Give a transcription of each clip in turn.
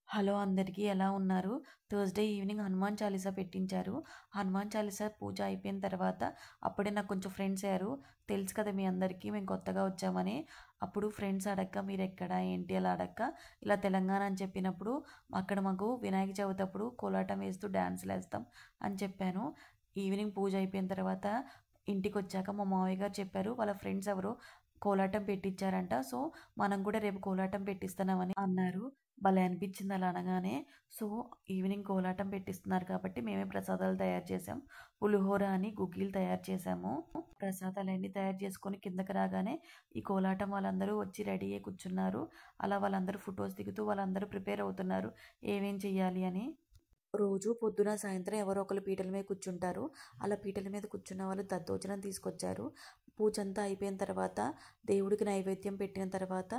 Hello అందరికీ ఎలా ఉన్నారు? థర్స్‌డే ఈవినింగ్ హనుమాన్ చాలీసా పెట్టించారు. హనుమాన్ చాలీసా పూజ అయిపోయిన తర్వాత అప్పుడే నాకు కొంచెం ఫ్రెండ్స్ అయ్యారు. తెలుసు కదా మీ అందరికీ మేము కొత్తగా వచ్చామని. అప్పుడు ఫ్రెండ్స్ అడక్క మీరెక్కడ ఏంటి అలా అడక్క ఇలా తెలంగాణ అని చెప్పినప్పుడు అక్కడ మాకు వినాయక చవితి అప్పుడు కోలాటం వేస్తూ డాన్సులేస్తాం అని చెప్పాను. ఈవినింగ్ పూజ అయిపోయిన తర్వాత ఇంటికొచ్చాక మా మావయ్య గారు చెప్పారు వాళ్ళ ఫ్రెండ్స్ ఎవరో కోలాటం పెట్టించారంట. సో, మనం కూడా రేపు కోలాటం పెట్టిస్తున్నామని అన్నారు. భలే అనిపించింది అలా అనగానే. సో, ఈవినింగ్ కోలాటం పెట్టిస్తున్నారు కాబట్టి మేమే ప్రసాదాలు తయారు చేసాం. పులిహోర అని గుగ్గిలు తయారు చేసాము. ప్రసాదాలన్నీ తయారు చేసుకొని కిందకి రాగానే ఈ కోలాటం వాళ్ళందరూ వచ్చి రెడీ అయ్యి కూర్చున్నారు. అలా వాళ్ళందరూ ఫొటోస్ దిగుతూ వాళ్ళందరూ ప్రిపేర్ అవుతున్నారు ఏమేం చెయ్యాలి అని. రోజు పొద్దున సాయంత్రం ఎవరో ఒకరు పీటల మీద కూర్చుంటారు. అలా పీటల మీద కూర్చున్న వాళ్ళు దద్దోజనం తీసుకొచ్చారు. పూజంతా అయిపోయిన తర్వాత దేవుడికి నైవేద్యం పెట్టిన తర్వాత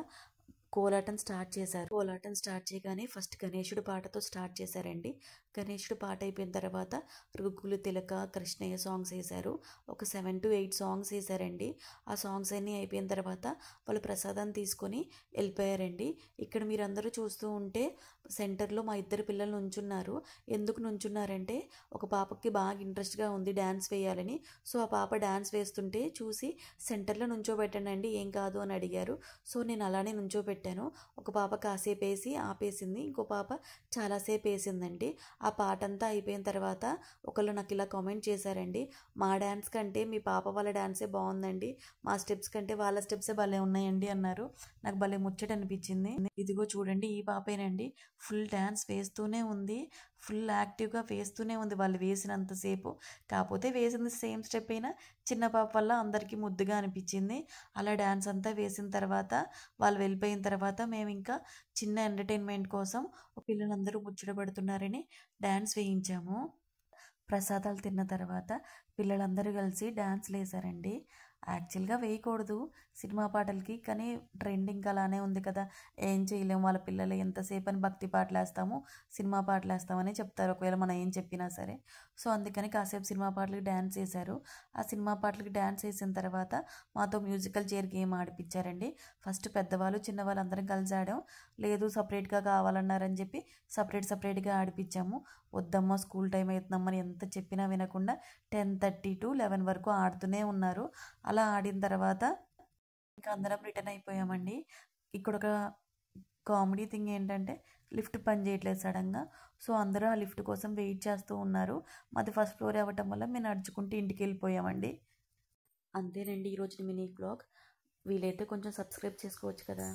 కోలాటం స్టార్ట్ చేశారు. కోలాటం స్టార్ట్ చేయగానే ఫస్ట్ గణేశుడి పాటతో స్టార్ట్ చేశారండి. గణేశుడి పాట అయిపోయిన తర్వాత రుగ్గులు తిలక కృష్ణయ్య సాంగ్స్ వేశారు. ఒక 7 to 8 సాంగ్స్ వేశారండి. ఆ సాంగ్స్ అన్నీ అయిపోయిన తర్వాత వాళ్ళు ప్రసాదం తీసుకొని వెళ్ళిపోయారండి. ఇక్కడ మీరందరూ చూస్తూ ఉంటే సెంటర్లో మా ఇద్దరు పిల్లలు నుంచున్నారు. ఎందుకు నుంచున్నారంటే ఒక పాపకి బాగా ఇంట్రెస్ట్గా ఉంది డ్యాన్స్ వేయాలని. సో ఆ పాప డ్యాన్స్ వేస్తుంటే చూసి సెంటర్లో నుంచోబెట్టండి ఏం కాదు అని అడిగారు. సో నేను అలానే నుంచోబెట్టాను. ఒక పాప కాసేపు వేసి ఆపేసింది. ఇంకో పాప చాలాసేపు వేసిందండి. ఆ పాట అంతా అయిపోయిన తర్వాత ఒకళ్ళు నాకు ఇలా కామెంట్ చేశారండి. మా డ్యాన్స్ కంటే మీ పాప వాళ్ళ డ్యాన్సే బాగుందండి, మా స్టెప్స్ కంటే వాళ్ళ స్టెప్సే భలే ఉన్నాయండి అన్నారు. నాకు భలే ముచ్చట అనిపించింది. ఇదిగో చూడండి ఈ పాపేనండి, ఫుల్ డ్యాన్స్ వేస్తూనే ఉంది, ఫుల్ యాక్టివ్గా వేస్తూనే ఉంది వాళ్ళు వేసినంతసేపు. కాకపోతే వేసింది సేమ్ స్టెప్ అయినా చిన్న పాప వల్ల అందరికీ ముద్దుగా అనిపించింది. అలా డ్యాన్స్ అంతా వేసిన తర్వాత వాళ్ళు వెళ్ళిపోయిన తర్వాత మేము ఇంకా చిన్న ఎంటర్టైన్మెంట్ కోసం పిల్లలందరూ ముచ్చట పడుతున్నారని డ్యాన్స్ వేయించాము. ప్రసాదాలు తిన్న తర్వాత పిల్లలందరూ కలిసి డ్యాన్స్లు వేశారండి. యాక్చువల్గా వేయకూడదు సినిమా పాటలకి, కానీ ట్రెండింగ్ అలానే ఉంది కదా, ఏం చేయలేము. వాళ్ళ పిల్లలు ఎంతసేపు అని భక్తి పాటలు వేస్తాము సినిమా పాటలు వేస్తామని చెప్తారు ఒకవేళ మనం ఏం చెప్పినా సరే. సో అందుకని కాసేపు సినిమా పాటలకి డ్యాన్స్ వేశారు. ఆ సినిమా పాటలకి డ్యాన్స్ వేసిన తర్వాత మాతో మ్యూజికల్ చైర్ గేమ్ ఆడిపించారండి. ఫస్ట్ పెద్దవాళ్ళు చిన్నవాళ్ళు అందరం కలిసి ఆడాం. లేదు సపరేట్గా కావాలన్నారని చెప్పి సపరేట్గా ఆడిపించాము. వద్దమ్మా స్కూల్ టైం అవుతుందమ్మని ఎంత చెప్పినా వినకుండా 10:30 to 11 వరకు ఆడుతూనే ఉన్నారు. అలా ఆడిన తర్వాత ఇంకా అందరం రిటర్న్ అయిపోయామండి. ఇక్కడ ఒక కామెడీ థింగ్ ఏంటంటే లిఫ్ట్ పని చేయట్లేదు సడన్గా. సో అందరూ ఆ లిఫ్ట్ కోసం వెయిట్ చేస్తూ ఉన్నారు. మాది ఫస్ట్ ఫ్లోర్ అవ్వటం వల్ల మేము నడుచుకుంటూ ఇంటికి వెళ్ళిపోయామండి. అంతేనండి ఈరోజు మినీ బ్లాగ్. వీలైతే కొంచెం సబ్స్క్రైబ్ చేసుకోవచ్చు కదా.